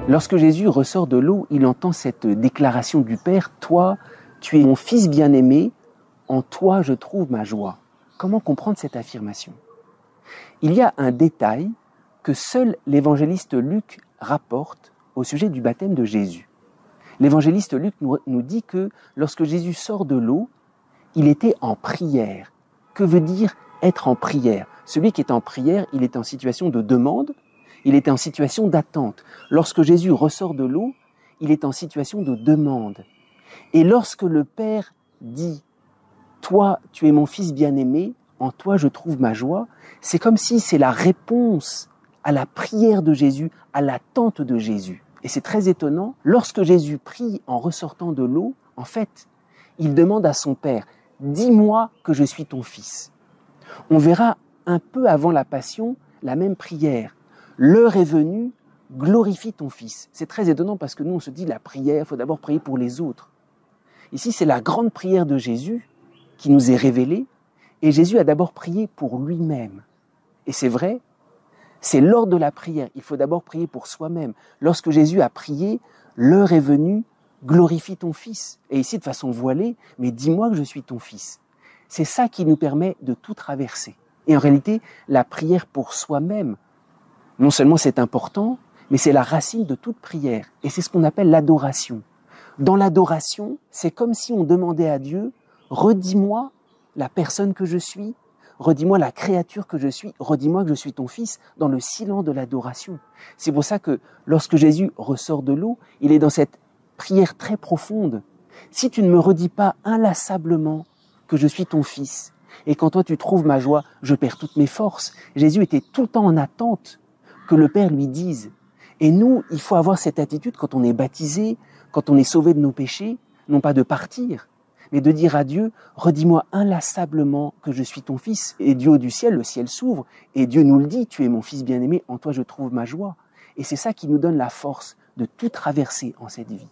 Lorsque Jésus ressort de l'eau, il entend cette déclaration du Père, « Toi, tu es mon Fils bien-aimé, en toi je trouve ma joie ». Comment comprendre cette affirmation? Il y a un détail que seul l'évangéliste Luc rapporte au sujet du baptême de Jésus. L'évangéliste Luc nous dit que lorsque Jésus sort de l'eau, il était en prière. Que veut dire être en prière? Celui qui est en prière, il est en situation de demande, il est en situation d'attente. Lorsque Jésus ressort de l'eau, il est en situation de demande. Et lorsque le Père dit « Toi, tu es mon Fils bien-aimé, en toi je trouve ma joie », c'est comme si c'est la réponse à la prière de Jésus, à l'attente de Jésus. Et c'est très étonnant, lorsque Jésus prie en ressortant de l'eau, en fait, il demande à son Père « Dis-moi que je suis ton Fils ». On verra un peu avant la Passion la même prière. « L'heure est venue, glorifie ton Fils ». C'est très étonnant parce que nous on se dit la prière, il faut d'abord prier pour les autres. Ici c'est la grande prière de Jésus qui nous est révélée et Jésus a d'abord prié pour lui-même. Et c'est vrai, c'est lors de la prière, il faut d'abord prier pour soi-même. Lorsque Jésus a prié, l'heure est venue, glorifie ton Fils. Et ici de façon voilée, mais dis-moi que je suis ton Fils. C'est ça qui nous permet de tout traverser. Et en réalité, la prière pour soi-même, non seulement c'est important, mais c'est la racine de toute prière. Et c'est ce qu'on appelle l'adoration. Dans l'adoration, c'est comme si on demandait à Dieu, redis-moi la personne que je suis, redis-moi la créature que je suis, redis-moi que je suis ton Fils, dans le silence de l'adoration. C'est pour ça que lorsque Jésus ressort de l'eau, il est dans cette prière très profonde. Si tu ne me redis pas inlassablement que je suis ton Fils, et quand toi tu trouves ma joie, je perds toutes mes forces. Jésus était tout le temps en attente que le Père lui dise. Et nous, il faut avoir cette attitude quand on est baptisé, quand on est sauvé de nos péchés, non pas de partir, mais de dire à Dieu, redis-moi inlassablement que je suis ton Fils. Et Dieu du ciel, le ciel s'ouvre, et Dieu nous le dit, tu es mon Fils bien-aimé, en toi je trouve ma joie. Et c'est ça qui nous donne la force de tout traverser en cette vie.